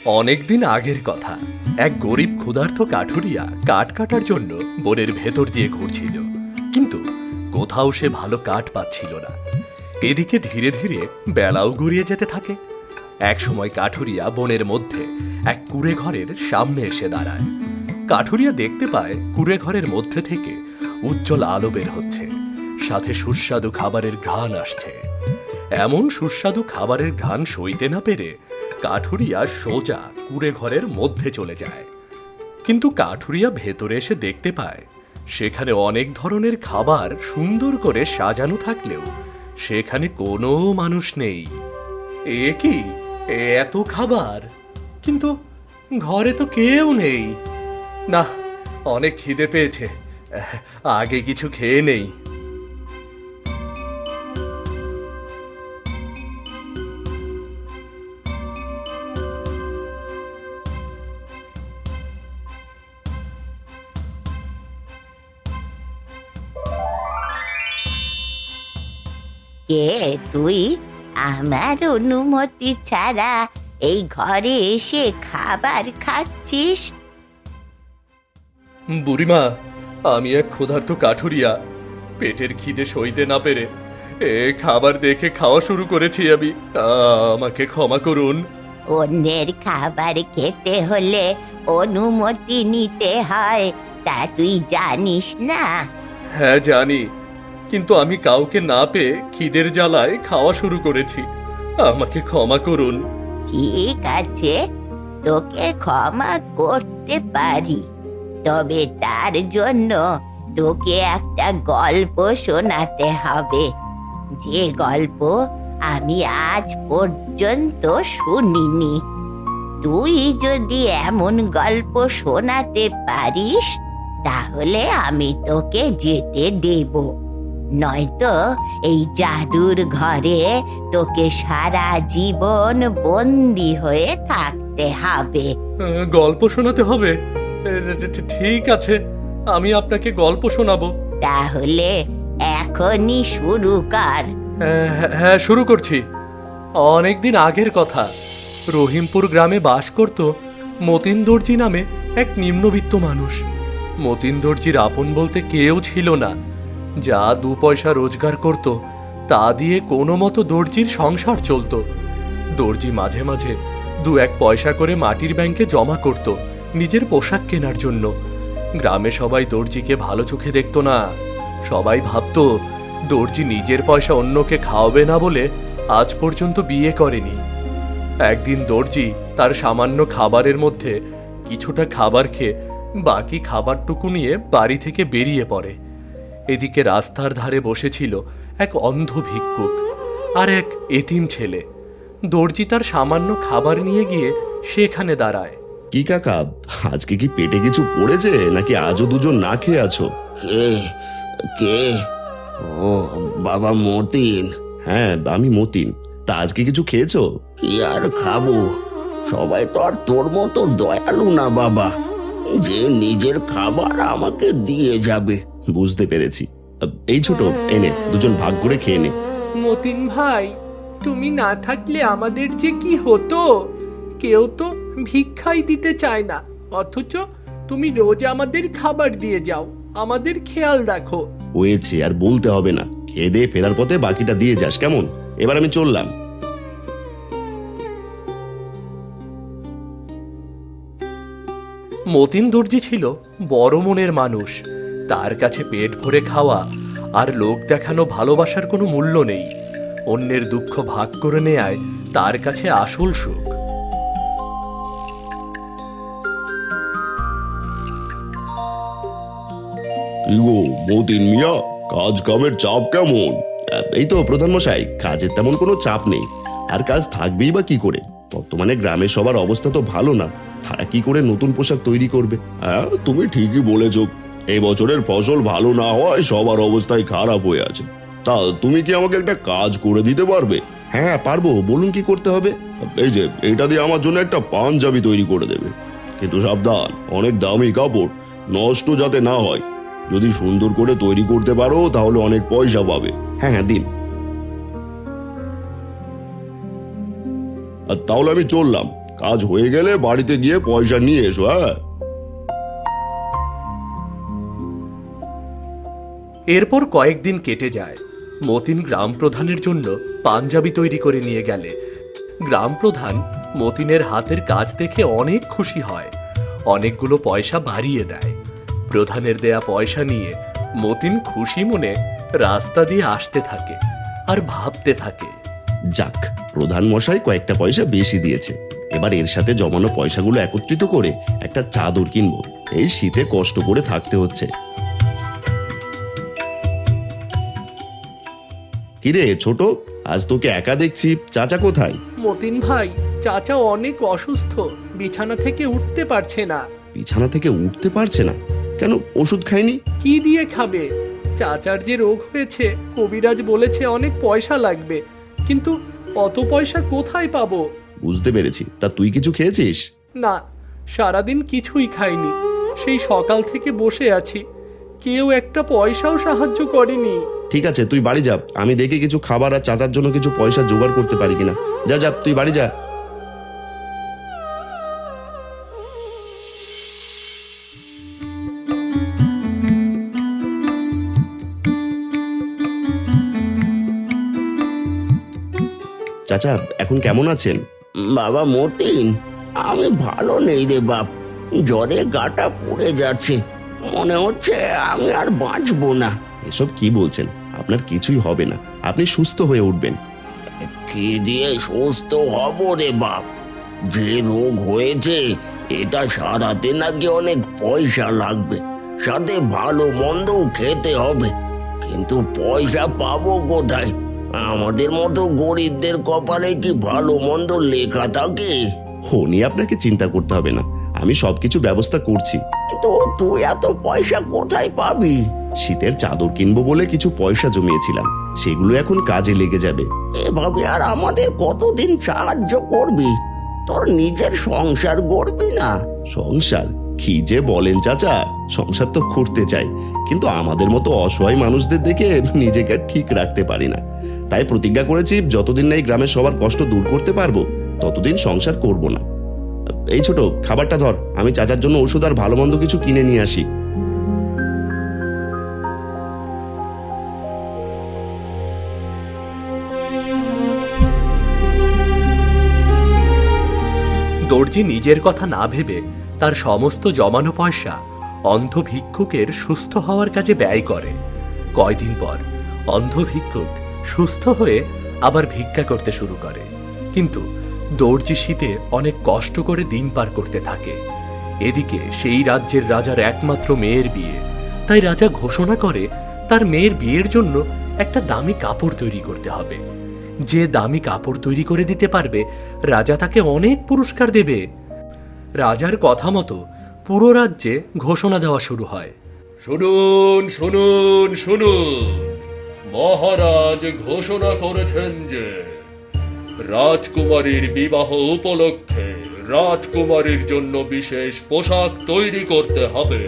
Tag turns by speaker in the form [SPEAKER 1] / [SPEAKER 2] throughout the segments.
[SPEAKER 1] অনেকদিন আগের কথা। এক গরিব ক্ষুধার্ত কাঠুরিয়া কাঠ কাটার জন্য বনের ভেতর দিয়ে ঘুরছিল, কিন্তু কোথাও সে ভালো কাঠ পাচ্ছিল না। এদিকে ধীরে ধীরে বেলাও গড়িয়ে যেতে থাকে। এক সময় কাঠুরিয়া বনের মধ্যে এক কুঁড়ে ঘরের সামনে এসে দাঁড়ায়। কাঠুরিয়া দেখতে পায় কুঁড়ে ঘরের মধ্যে থেকে উজ্জ্বল আলো বের হচ্ছে, সাথে সুস্বাদু খাবারের ঘ্রাণ আসছে। এমন সুস্বাদু খাবারের ঘ্রাণ সইতে না পেরে কাঠুরিয়া সোজা কুঁড়ে ঘরের মধ্যে চলে যায়। কিন্তু কাঠুরিয়া ভেতরে এসে দেখতে পায় সেখানে অনেক ধরনের খাবার সুন্দর করে সাজানো থাকলেও সেখানে কোনো মানুষ নেই। এ কি, এত খাবার, কিন্তু ঘরে তো কেউ নেই। না, অনেক খিদে পেয়েছে, আগে কিছু খেয়ে নেই।
[SPEAKER 2] কে তুই? আমার অনুমতি ছাড়া এই ঘরে এসে খাবার খাচ্ছিস?
[SPEAKER 1] বুড়িমা, আমি এক ক্ষুধার্ত কাঠুরিয়া। পেটের খিদে সইতে না পেরে খাবার দেখে খাওয়া শুরু করেছি আমি। আমাকে ক্ষমা করুন।
[SPEAKER 2] অন্যের খাবার খেতে হলে অনুমতি নিতে হয়, তা তুই জানিস না?
[SPEAKER 1] হ্যাঁ জানি, কিন্তু আমি কাউকে না পেয়ে খিদের জ্বালায় খাওয়া শুরু করেছি। আমাকে ক্ষমা করুন।
[SPEAKER 2] ঠিক আছে, তোকে ক্ষমা করতে পারি, তবে তার জন্য তোকে একটা গল্প শোনাতে হবে, যে গল্প আমি আজ পর্যন্ত শুনিনি। তুই যদি এমন গল্প শোনাতে পারিস তাহলে আমি তোকে যেতে দেব, নয়তো এই জাদুর ঘরে তোকে সারা জীবন বন্দি হয়ে থাকতে হবে।
[SPEAKER 1] গল্প শোনাতে হবে? ঠিক আছে, আমি আপনাকে গল্প শোনাবো।
[SPEAKER 2] তাহলে এখনই শুরু কর।
[SPEAKER 1] হ্যাঁ, শুরু করছি। অনেকদিন আগের কথা, রহিমপুর গ্রামে বাস করত মতিন দর্জি নামে এক নিম্নবিত্ত মানুষ। মতিন দর্জির আপন বলতে কেউ ছিল না। যা 2 পয়সা রোজগার করত তা দিয়ে কোনো মতো দর্জির সংসার চলত। দর্জি মাঝে মাঝে 2-1 পয়সা করে মাটির ব্যাংকে জমা করত নিজের পোশাক কেনার জন্য। গ্রামে সবাই দর্জিকে ভালো চোখে দেখত না। সবাই ভাবত দর্জি নিজের পয়সা অন্যকে খাওয়াবে না বলে আজ পর্যন্ত বিয়ে করেনি। একদিন দর্জি তার সামান্য খাবারের মধ্যে কিছুটা খাবার খেয়ে বাকি খাবারটুকু নিয়ে বাড়ি থেকে বেরিয়ে পড়ে। এদিকে রাস্তার ধারে বসেছিল এক অন্ধ ভিক্ষুক আর এক এতিম ছেলে। দর্জি তার সামান্য খাবার নিয়ে গিয়ে সেখানে দাঁড়ায়।
[SPEAKER 3] কি কাকা, আজকে কি পেটে কিছু পড়েছে নাকি আজও দুজন না খেয়ে আছো?
[SPEAKER 4] কে কে? ও বাবা মতিন।
[SPEAKER 3] হ্যাঁ, আমি মতিন। তা আজকে কিছু খেয়েছো?
[SPEAKER 4] কি আর খাবো, সবাই তো আর তোর মতো দয়ালু না বাবা, যে নিজের খাবার আমাকে দিয়ে যাবে।
[SPEAKER 3] বুঝতে পেরেছি। এই ছোট, এনে দুজন ভাগ করে খেয়ে নে।
[SPEAKER 5] মতিন ভাই, তুমি না থাকলে আমাদের যে কি হতো? কেউ তো ভিক্ষাই দিতে চায় না, অথচ তুমি রোজ আমাদের খাবার দিয়ে যাও, আমাদের খেয়াল রাখো।
[SPEAKER 3] হয়েছে, আর বলতে হবে না। খেয়ে দিয়ে ফেরার পথে বাকিটা দিয়ে যাস, কেমন? এবার আমি চললাম।
[SPEAKER 1] মতিন দর্জি ছিল বড় মনের মানুষ। তার কাছে পেট ভরে খাওয়া আর লোক দেখানো ভালোবাসার কোনো মূল্য নেই। অন্যের দুঃখ ভাগ করে নেয়ায় তার কাছে আসল সুখ।
[SPEAKER 3] কি গো মতিন মিয়া, কাজ কামের চাপ কেমন? এই তো প্রধান মশাই, কাজের তেমন কোনো চাপ নেই। আর কাজ থাকবেই বা কি করে? বর্তমানে গ্রামের সবার অবস্থা তো ভালো না, তারা কি করে নতুন পোশাক তৈরি করবে? হ্যাঁ, তুমি ঠিকই বলেছ। এই বছরের ফসল ভালো না হওয়ায় সবার অবস্থাই খারাপ হয়ে আছে। তা তুমি কি আমাকে একটা কাজ করে দিতে পারবে? হ্যাঁ পারবো, বলুন কি করতে হবে? এই যে এটা দিয়ে আমার জন্য একটা পাঞ্জাবি তৈরি করে দেবে, কিন্তু সাবধান, অনেক দামি কাপড়, নষ্ট যাতে না হয়। যদি সুন্দর করে তৈরি করতে পারো তাহলে অনেক পয়সা পাবে। হ্যাঁ হ্যাঁ, দিন। তাহলে আমি চললাম, কাজ হয়ে গেলে বাড়িতে গিয়ে পয়সা নিয়ে এসো। হ্যাঁ,
[SPEAKER 1] এরপর কয়েকদিন কেটে যায়। মতিন গ্রাম প্রধানের জন্য পাঞ্জাবি তৈরি করে নিয়ে গেলে গ্রাম প্রধান মতিনের হাতের কাজ দেখে অনেক খুশি হয়, অনেকগুলো পয়সা বাড়িয়ে দেয়। প্রধানের দেয়া পয়সা নিয়ে মতিন খুশি মনে রাস্তা দিয়ে আসতে থাকে আর ভাবতে থাকে,
[SPEAKER 3] যাক, প্রধান মশাই কয়েকটা পয়সা বেশি দিয়েছে। এবার এর সাথে জমানো পয়সাগুলো একত্রিত করে একটা চাদর কিনবো। এই শীতে কষ্ট করে থাকতে হচ্ছে। কিরে ছোট, আজ তোকে একা দেখছি, চাচা কোথায়?
[SPEAKER 5] মতিন ভাই, চাচা অনেক অসুস্থ, বিছানা থেকে উঠতে পারছে না।
[SPEAKER 3] বিছানা থেকে উঠতে পারছে না কেন? ওষুধ খায়নি?
[SPEAKER 5] কি দিয়ে খাবে? চাচার যে রোগ হয়েছে, কবিরাজ বলেছে অনেক পয়সা লাগবে, কিন্তু অত পয়সা কোথায় পাবো?
[SPEAKER 3] বুঝতে পেরেছি। তা তুই কিছু খেয়েছিস?
[SPEAKER 5] না, সারাদিন কিছুই খাইনি, সেই সকাল থেকে বসে আছি, কেউ একটা পয়সাও সাহায্য করেনি।
[SPEAKER 3] ঠিক আছে, তুই বাড়ি যা, আমি দেখি কিছু খাবার আর চাচার জন্য কিছু পয়সা জোগাড় করতে পারি কিনা। যা যা, তুই বাড়ি যা। চাচা, এখন কেমন আছেন?
[SPEAKER 4] বাবা মতিন, আমি ভালো নেই রে বাপ। জ্বরে গাটা পুড়ে যাচ্ছে, মনে হচ্ছে আমি আর বাঁচবো না।
[SPEAKER 3] এসব কি বলছেন? আপনার কিছুই হবে না, আপনি সুস্থ হয়ে উঠবেন।
[SPEAKER 4] কি দিয়ে সুস্থ হব রে বাপ? যে রোগ হয়েছে এটা সারাতে নাকি অনেক পয়সা লাগবে, সাথে ভালো মন্দও খেতে হবে, কিন্তু পয়সা পাবো কোথায়? আমাদের মতো গরিবদের কপালে কি ভালো মন্দ লেখা থাকে?
[SPEAKER 3] ও নিয়ে আপনাকে চিন্তা করতে হবে না, আমি সবকিছু ব্যবস্থা করছি।
[SPEAKER 4] তো তুই এত পয়সা কোথায় পাবি?
[SPEAKER 3] শীতের চাদর কিনবো বলে কিছু পয়সা জমিয়েছিলাম, সেগুলো এখন কাজে লেগে যাবে।
[SPEAKER 4] এভাবে আর আমাদের কতদিন সাহায্য করবি? তোর নিজের সংসার গড়বি না?
[SPEAKER 3] সংসার কি যে বলেন চাচা, সংসার তো করতে চাই, কিন্তু আমাদের মতো অসহায় মানুষদের দেখে নিজেকে আর ঠিক রাখতে পারি না। তাই প্রতিজ্ঞা করেছি, যতদিন না এই গ্রামের সবার কষ্ট দূর করতে পারবো ততদিন সংসার করব না। এই ছোট, খাবারটা ধর, আমি চাচার জন্য ওষুধ আর ভালো মন্দ কিছু কিনে নিয়ে আসি।
[SPEAKER 1] দর্জি নিজের কথা না ভেবে তার সমস্ত জমানো পয়সা অন্ধ ভিক্ষুকের সুস্থ হওয়ার কাজে ব্যয় করে। কয়দিন পর অন্ধ ভিক্ষুক সুস্থ হয়ে আবার ভিক্ষা করতে শুরু করে, কিন্তু দর্জি শীতে অনেক কষ্ট করে দিন পার করতে থাকে। এদিকে সেই রাজ্যের রাজার একমাত্র মেয়ের বিয়ে, তাই রাজা ঘোষণা করে তার মেয়ের বিয়ের জন্য একটা দামি কাপড় তৈরি করতে হবে। যে দামি কাপড় তৈরি করে দিতে পারবে রাজা তাকে অনেক পুরস্কার দেবে। রাজার কথা মতো পুরো রাজ্যে ঘোষণা দেওয়া শুরু হয়। শুনুন শুনুন শুনুন, মহারাজ ঘোষণা করেছেন যে রাজকুমারীর বিবাহ উপলক্ষে রাজকুমারীর জন্য বিশেষ পোশাক তৈরি করতে হবে।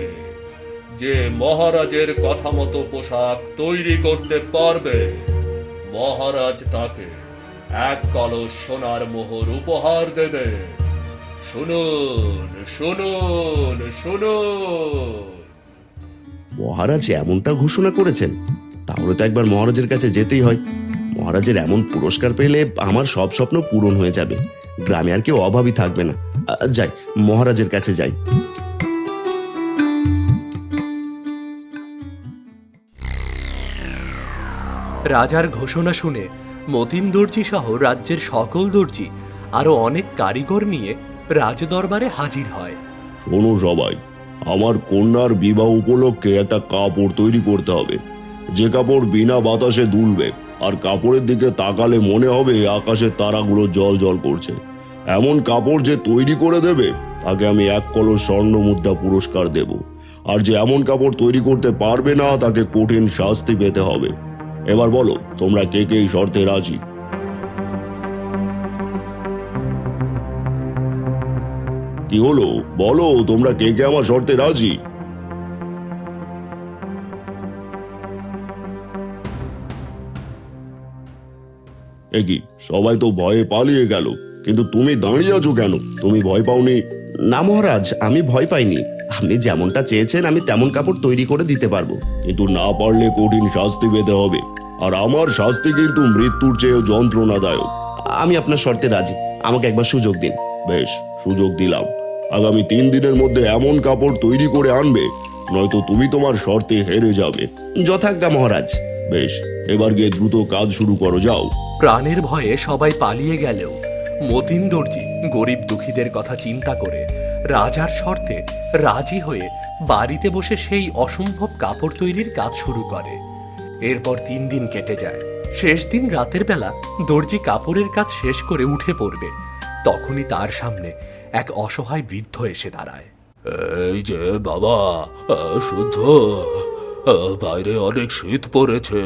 [SPEAKER 1] যে মহারাজের কথা মতো পোশাক তৈরি করতে পারবে, মহারাজ তাকে 1 কলস সোনার মোহর উপহার দেবে। শুনুন শুনুন শুনুন।
[SPEAKER 3] মহারাজ এমনটা ঘোষণা করেছেন, তাহলে তো একবার মহারাজের কাছে যেতেই হয়। মহারাজের এমন পুরস্কার পেলে আমার সব স্বপ্ন পূরণ হয়ে যাবে, গ্রামে আর কেউ অভাবী থাকবে না। যাই, মহারাজের কাছে যাই।
[SPEAKER 1] রাজার ঘোষণা শুনে মতিন দর্জি সহ রাজ্যের সকল দর্জি আরো অনেক কারিগর নিয়ে রাজদরবারে হাজির হয়।
[SPEAKER 3] শোনো সবাই, আমার কন্যার বিবাহ উপলক্ষে একটা কাপড় তৈরি করতে হবে, যে কাপড় বিনা বাতাসে দুলবে, আর কাপড়ের দিকে তাকালে মনে হবে আকাশের তারাগুলো জল জল করছে। এমন কাপড় যে তৈরি করে দেবে তাকে আমি 1 কলস স্বর্ণ মুদ্রা পুরস্কার দেব, আর যে এমন কাপড় তৈরি করতে পারবে না তাকে কঠিন শাস্তি পেতে হবে। এবার বলো, তোমরা কে কে এই শর্তে রাজি? কি হলো, বলো, তোমরা কে কে আমার শর্তে রাজি? এ কি, সবাই তো ভয়ে পালিয়ে গেল, কিন্তু তুমি দাঁড়িয়ে আছো কেন? তুমি ভয় পাওনি? না মহারাজ, আমি ভয় পাইনি। আপনি যেমনটা চেয়েছেন আমি তেমন কাপড় তৈরি করে দিতে পারবো। কিন্তু না পারলে কঠিন শাস্তি পেতে হবে। আর আমার শাস্তি কিন্তু মৃত্যুর চেয়েও যন্ত্রণাদায়ক। আমি আপনার শর্তে রাজি, আমাকে একবার সুযোগ দিন। বেশ, সুযোগ দিলাম। আগামী 3 দিনের মধ্যে এমন কাপড় তৈরি করে আনবে, নয়তো তুমি তোমার শর্তে হেরে যাবে। যথাজ্ঞা মহারাজ। বেশ, এবার গিয়ে দ্রুত কাজ শুরু করো, যাও।
[SPEAKER 1] প্রাণের ভয়ে সবাই পালিয়ে গেলেও মতিন দর্জি গরিব দুঃখীদের কথা চিন্তা করে রাজার শর্তে রাজি হয়ে বাড়িতে বসে সেই অসম্ভব কাপড় তৈরির কাজ শুরু করে। এরপর 3 দিন কেটে যায়। শেষ দিন রাতের বেলা দর্জি কাপড়ের কাজ শেষ করে উঠে পড়বে, তখনই তার সামনে এক অসহায় বৃদ্ধ এসে দাঁড়ায়। এই যে বাবা, শুদ্ধ, বাইরে অনেক শীত পড়েছে,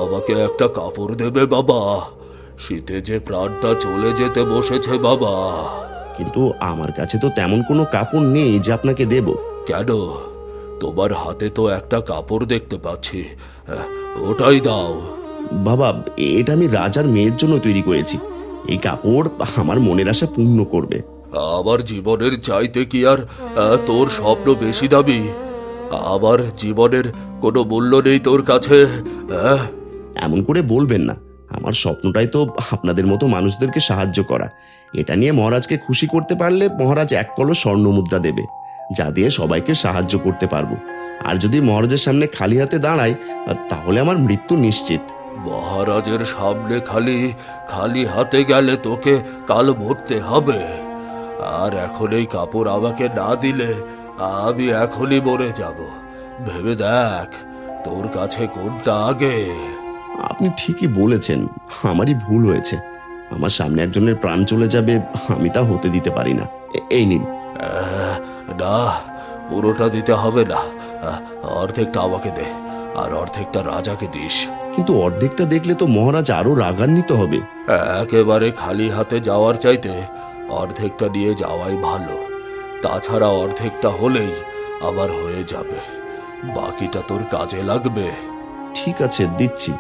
[SPEAKER 1] আমাকে একটা কাপড় দেবে বাবা? শীতে যে প্রাণটা চলে যেতে বসেছে বাবা।
[SPEAKER 3] কিন্তু আমার কাছে তো তেমন কোনো কাপড় নেই যে আপনাকে দেব।
[SPEAKER 1] কেন? তোমার হাতে তো একটা কাপড় দেখতে পাচ্ছি, ওটাই দাও।
[SPEAKER 3] বাবা, এটা আমি রাজার মেয়ের জন্য তৈরি করেছি। এই কাপড় আমার মনের আশা পূর্ণ করবে।
[SPEAKER 1] আমার জীবনের চাইতে কি আর তোর স্বপ্ন বেশি দাবি? আমার জীবনের কোনো মূল্য নেই তোর কাছে?
[SPEAKER 3] এমন করে বলবেন না। আমার স্বপ্নটাই তো আপনাদের মতো মানুষদেরকে সাহায্য করা। এটা নিয়ে মহারাজকে খুশি করতে পারলে মহারাজ 1 কলস স্বর্ণ মুদ্রা দেবে, যা দিয়ে সবাইকে সাহায্য করতে পারবো। আর যদি মহারাজের সামনে খালি হাতে দাঁড়াই, তাহলে আমার মৃত্যু নিশ্চিত।
[SPEAKER 1] মহারাজের সামনে খালি হাতে গেলে তোকে কাল মরতে হবে। আর এখন এই কাপড় আমাকে না দিলে আমি এখনই মরে যাব। ভেবে দেখ তোর কাছে কোনটা আগে।
[SPEAKER 3] আপনি ঠিকই বলেছেন, আমারই ভুল হয়েছে। আমার সামনে একজনের প্রাণ চলে যাবে, আমি তা হতে দিতে পারি না। এই নিন।
[SPEAKER 1] না, পুরোটা দিতে হবে না, অর্ধেকটা আমাকে দে, আর অর্ধেকটা রাজাকে দিস।
[SPEAKER 3] কিন্তু অর্ধেকটা দেখলে তো মহারাজ আরো রাগান্বিত হবে।
[SPEAKER 1] একেবারে খালি হাতে যাওয়ার চাইতে অর্ধেকটা নিয়ে যাওয়াই ভালো। তাছাড়া অর্ধেকটা হলেই আবার হয়ে যাবে, বাকিটা তোর কাজে লাগবে।
[SPEAKER 3] ঠিক আছে, দিচ্ছি।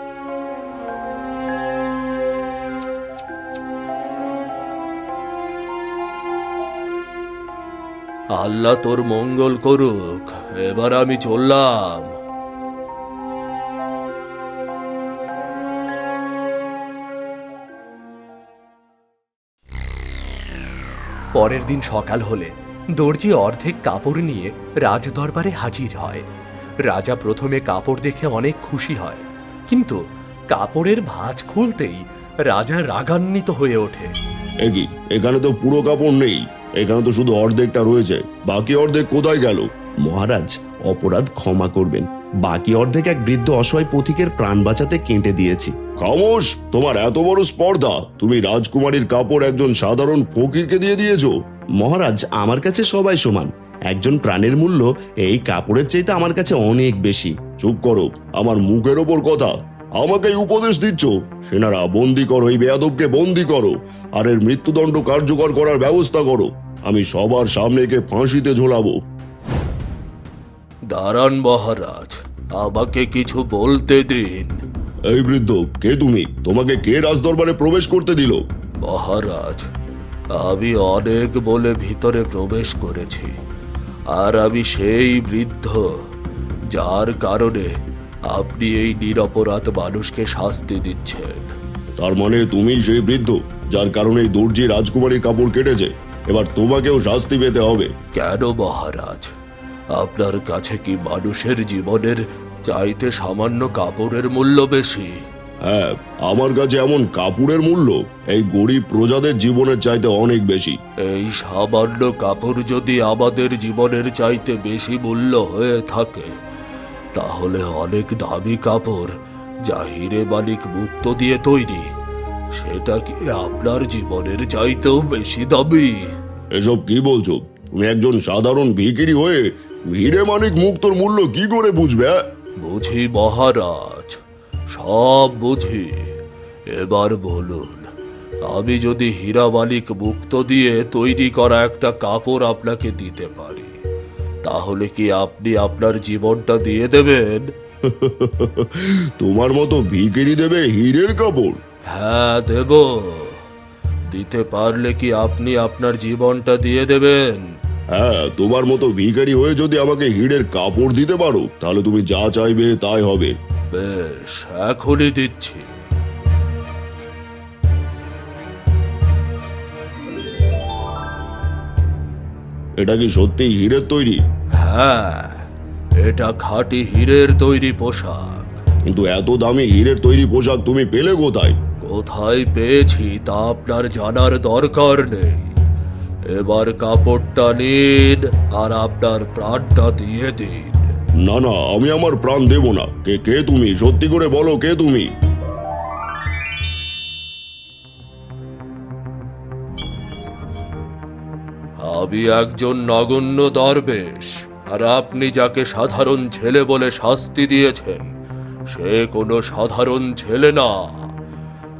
[SPEAKER 1] আল্লাহ তোর মঙ্গল করুক। এবার আমি চললাম। পরের দিন সকাল হলে দর্জি অর্ধেক কাপড় নিয়ে রাজদরবারে হাজির হয়। রাজা প্রথমে কাপড় দেখে অনেক খুশি হয়, কিন্তু কাপড়ের ভাঁজ খুলতেই রাজা রাগান্বিত হয়ে ওঠে।
[SPEAKER 3] এখানে তো পুরো কাপড় নেই, এখানে তো শুধু অর্ধেকটা রয়েছে। বাকি অর্ধেক কোথায় গেল? মহারাজ, অপরাধ ক্ষমা করবেন। বাকি অর্ধেক এক বৃদ্ধ অসহায় পথিকের প্রাণ বাঁচাতে কেটে দিয়েছি। খামোশ! তোমার এত বড় স্পর্ধা! তুমি রাজকুমারীর কাপড় একজন সাধারণ ফকিরকে দিয়ে দিয়েছো? মহারাজ, আমার কাছে সবাই সমান। একজন প্রাণের মূল্য এই কাপড়ের চাইতে আমার কাছে অনেক বেশি। চুপ করো, আমার মুখের ওপর কথা। আমাকে উপদেশ দিচ্ছ? সেনারা, বন্দি করো, এই বেয়াদবকে বন্দি করো, আর এর মৃত্যুদণ্ড কার্যকর করার ব্যবস্থা করো। আমি সবার সামনে একে ফাঁসিতে ঝোলাবো।
[SPEAKER 1] দাঁড়ান মহারাজ, আমাকে কিছু বলতে দিন।
[SPEAKER 3] এই বৃদ্ধ, কে তুমি? তোমাকে কে রাজদরবারে প্রবেশ করতে দিল?
[SPEAKER 1] মহারাজ, আমি অনেক বলে ভিতরে প্রবেশ করেছি, আর আমি সেই বৃদ্ধ যার কারণে আপনি এই নিরপরাধ মানুষকে শাস্তি দিচ্ছেন।
[SPEAKER 3] তার মানে তুমি সেই বৃদ্ধ যার কারণে এই দর্জি রাজকুমারীর কাপড় কেটেছে? এবার তোমাকেও শাস্তি পেতে হবে।
[SPEAKER 1] কেন মহারাজ, আপনার কাছে কি মানুষের জীবনের চাইতে সামান্য কাপড়ের মূল্য বেশি?
[SPEAKER 3] হ্যাঁ, আমার কাছে এমন কাপড়ের মূল্য এই গরিব প্রজাদের জীবনের চাইতে অনেক বেশি।
[SPEAKER 1] এই সামান্য কাপড় যদি আমাদের জীবনের চাইতে বেশি মূল্য হয়ে থাকে, তাহলে অনেক দামি কাপড় যা হিরে মানিক মুক্ত দিয়ে তৈরি, সেটা কি আপনার জীবনের চাইতেও বেশি দামি?
[SPEAKER 3] এসব কি বলছো? তুমি একজন সাধারণ ভিখিরি হয়ে হিরে মানিক মুক্তর মূল্য কি করে বুঝবে?
[SPEAKER 1] বুঝি মহারাজ, সব বুঝি। এবার বলুন, আমি যদি হীরা মানিক মুক্ত দিয়ে তৈরি করা একটা কাপড় আপনাকে দিতে পারি, তাহলে কি আপনি আপনার জীবনটা দিয়ে দেবেন?
[SPEAKER 3] তোমার মতো ভিখিরি দেবে হীরের কাপড়?
[SPEAKER 1] হ্যাঁ দেব। দিতে পারলে কি আপনি আপনার জীবনটা দিয়ে দেবেন?
[SPEAKER 3] হ্যাঁ, তোমার মতো ভিখারি হয়ে যদি আমাকে হিড়ের কাপড় দিতে পারো তাহলে তুমি যা চাইবে তাই হবে।
[SPEAKER 1] বেশ, এখনই দিচ্ছি।
[SPEAKER 3] এটা কি সত্যিই হীরের তৈরি?
[SPEAKER 1] হ্যাঁ, এটা খাঁটি হীরের তৈরি পোশাক।
[SPEAKER 3] কিন্তু এত দামি হীরের তৈরি পোশাক তুমি পেলে কোথায়?
[SPEAKER 1] কোথায় পেয়েছি তা আপনার জানার দরকার নেই। এবার কাপড়টা নিন আর আপনার প্রাণটা দিয়ে দিন।
[SPEAKER 3] না না, আমি আমার প্রাণ দেব না। কে কে তুমি? সত্যি করে বলো, কে তুমি?
[SPEAKER 1] আমি একজন নগণ্য দরবেশ, আর আপনি যাকে সাধারণ ছেলে বলে শাস্তি দিয়েছেন সে কোনো সাধারণ ছেলে না।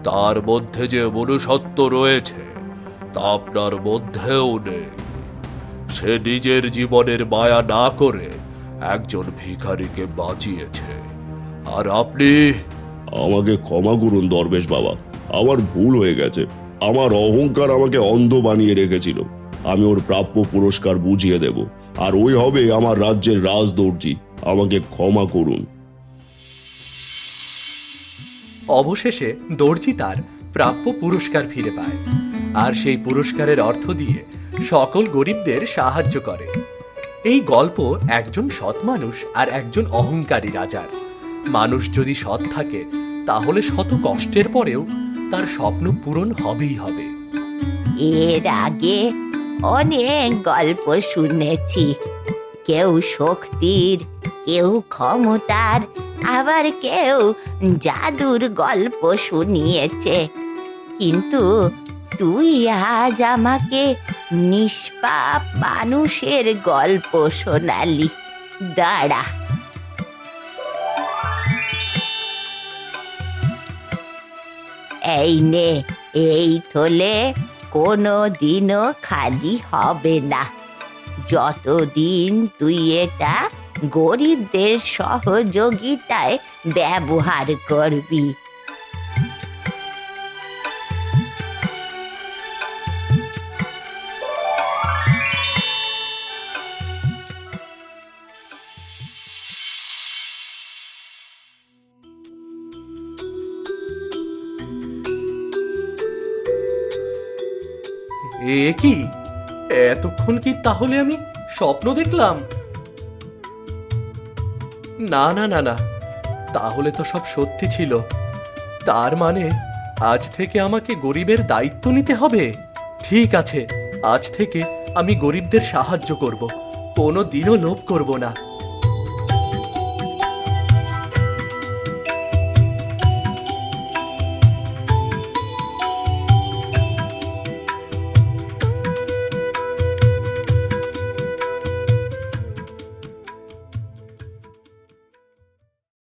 [SPEAKER 1] তার মধ্যে যে মনুষ্যত্ব রয়েছে তা আপনার মধ্যেও নেই। সে নিজের জীবনের মায়া না করে একজন ভিখারিকে বাঁচিয়েছে, আর আপনি?
[SPEAKER 3] আমাকে ক্ষমা করুন দরবেশ বাবা, আমার ভুল হয়ে গেছে। আমার অহংকার আমাকে অন্ধ বানিয়ে রেখেছিল। আমি ওর প্রাপ্য পুরস্কার বুঝিয়ে দেব, আর ওই হবে আমার রাজ্যের রাজদর্জি। আমাকে ক্ষমা করুন।
[SPEAKER 1] অবশেষে দর্জি তার প্রাপ্য পুরস্কার ফিরে পায়, আর সেই পুরস্কারের অর্থ দিয়ে সকল গরিবদের সাহায্য করে। এই গল্প একজন সৎ মানুষ আর একজন অহংকারী রাজার। মানুষ যদি সৎ থাকে তাহলে শত কষ্টের পরেও তার স্বপ্ন পূরণ হবেই হবে।
[SPEAKER 2] এর আগে অনেক গল্প শুনেছি, কেউ শক্তির, কেউ ক্ষমতার, আবার কেউ জাদুর গল্প শুনিয়েছে। কিন্তু তুই আজ আমাকে নিষ্পাপ মানুষের গল্প শোনালি। দাঁড়া, এই নে, এই থলে কোনো দিনও খালি হবে না, যতদিন তুই এটা গরিবদের সহযোগিতায় ব্যবহার করবি।
[SPEAKER 1] এ কি, এতক্ষণ কি তাহলে আমি স্বপ্ন দেখলাম? না না না না, তাহলে তো সব সত্যি ছিল। তার মানে আজ থেকে আমাকে গরিবের দায়িত্ব নিতে হবে। ঠিক আছে, আজ থেকে আমি গরিবদের সাহায্য করব, কোনো দিনও লোভ করব না।